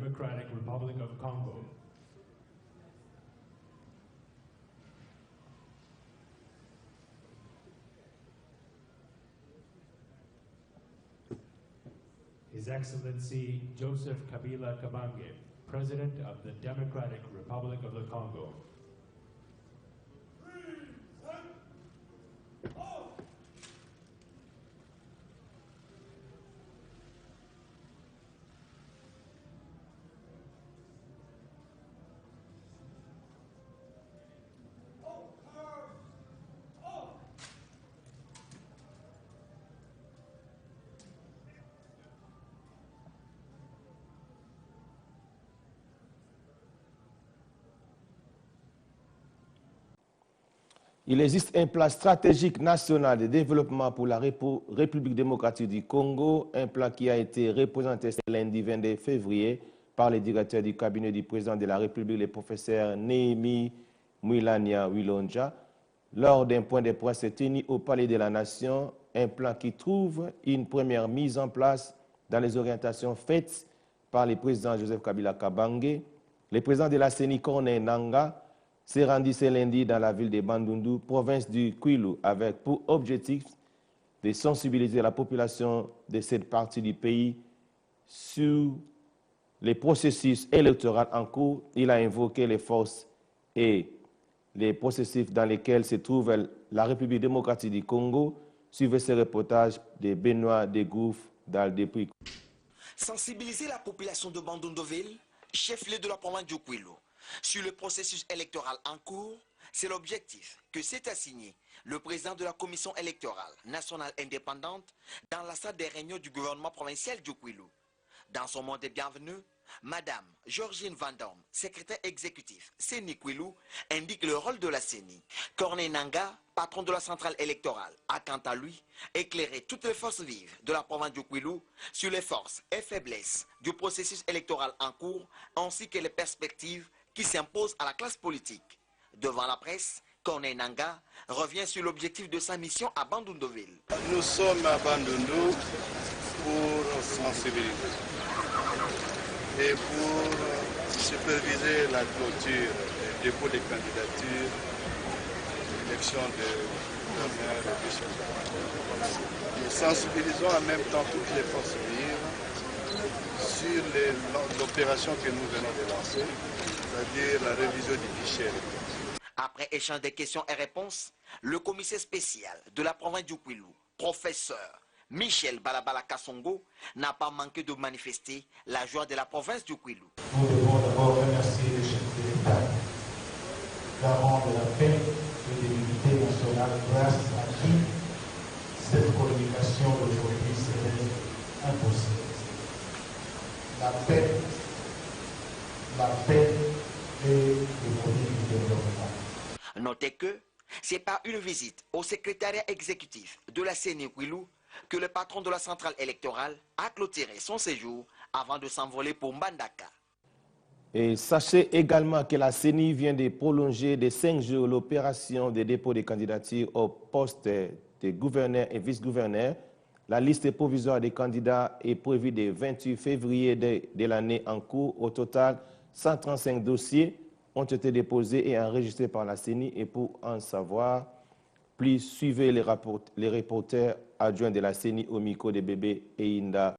Democratic Republic of Congo. His Excellency Joseph Kabila Kabange, President of the Democratic Republic of the Congo. Il existe un plan stratégique national de développement pour la République démocratique du Congo, un plan qui a été représenté ce lundi 22 février par le directeur du cabinet du président de la République, le professeur Néhémie Mwilania Wilonja, lors d'un point de presse tenu au Palais de la Nation, un plan qui trouve une première mise en place dans les orientations faites par le président Joseph Kabila Kabange. Le président de la CENI, Corneille Nangaa, s'est rendu ce lundi dans la ville de Bandundu, province du Kwilu, avec pour objectif de sensibiliser la population de cette partie du pays sur les processus électoraux en cours. Il a invoqué les forces et les processus dans lesquels se trouve la République démocratique du Congo. Suivez ce reportage de Benoît Degouf depuis. Sensibiliser la population de Bandunduville, chef-lieu de la province du Kwilu, sur le processus électoral en cours, c'est l'objectif que s'est assigné le président de la commission électorale nationale indépendante dans la salle des réunions du gouvernement provincial du Kwilu. Dans son mot de bienvenue, Madame Georgine Vandom, secrétaire exécutif CENI Kwilu, indique le rôle de la CENI. Corneille Nangaa, patron de la centrale électorale, a quant à lui éclairé toutes les forces vives de la province du Kwilu sur les forces et faiblesses du processus électoral en cours ainsi que les perspectives qui s'impose à la classe politique. Devant la presse, Corneille Nangaa revient sur l'objectif de sa mission à Bandunduville. Nous sommes à Bandundu pour sensibiliser et pour superviser la clôture des dépôts de candidatures, l'élection de gouverneurs et vice-gouverneurs. Nous sensibilisons en même temps toutes les forces vives sur l'opération que nous venons de lancer, c'est-à-dire la révision du fichier. Après échange de questions et réponses, le commissaire spécial de la province du Kwilu, professeur Michel Balabala Kassongo, n'a pas manqué de manifester la joie de la province du Kwilu. Nous devons d'abord remercier le chef de l'État, garant de la paix et de l'unité nationale, grâce à qui cette communication d'aujourd'hui serait impossible. La paix et l'économie du développement. Notez que c'est par une visite au secrétariat exécutif de la CENI Kwilu que le patron de la centrale électorale a clôturé son séjour avant de s'envoler pour Mbandaka. Et sachez également que la CENI vient de prolonger de 5 jours l'opération de dépôt de candidature au poste de gouverneur et vice-gouverneur. La liste provisoire des candidats est prévue le 28 février de l'année en cours. Au total, 135 dossiers ont été déposés et enregistrés par la CENI. Et pour en savoir plus, suivez les reporters adjoints de la CENI au micro de Bébé et Inda.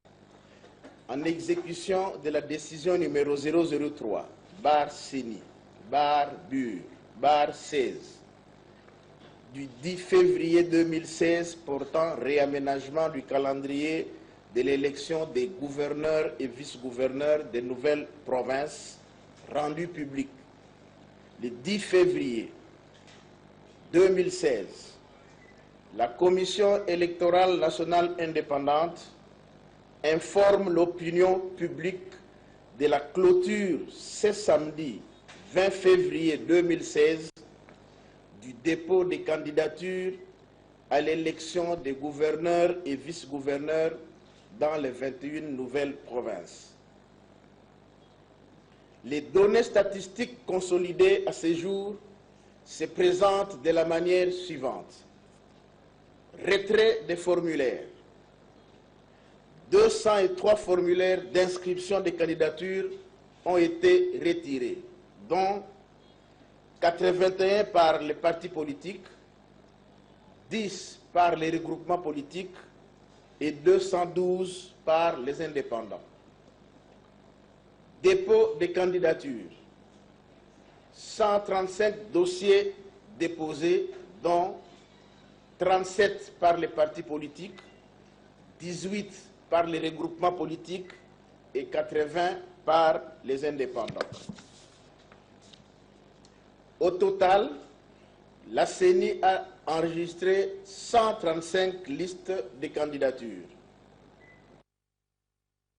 En exécution de la décision numéro 003, barre CENI, barre BUR, barre 16, du 10 février 2016 portant réaménagement du calendrier de l'élection des gouverneurs et vice-gouverneurs des nouvelles provinces, rendu public le 10 février 2016, la Commission électorale nationale indépendante informe l'opinion publique de la clôture ce samedi 20 février 2016 du dépôt des candidatures à l'élection des gouverneurs et vice-gouverneurs dans les 21 nouvelles provinces. Les données statistiques consolidées à ce jour se présentent de la manière suivante. Retrait des formulaires. 203 formulaires d'inscription des candidatures ont été retirés, dont 81 par les partis politiques, 10 par les regroupements politiques et 212 par les indépendants. Dépôt des candidatures. 135 dossiers déposés, dont 37 par les partis politiques, 18 par les regroupements politiques et 80 par les indépendants. Au total, la CENI a enregistré 135 listes de candidatures.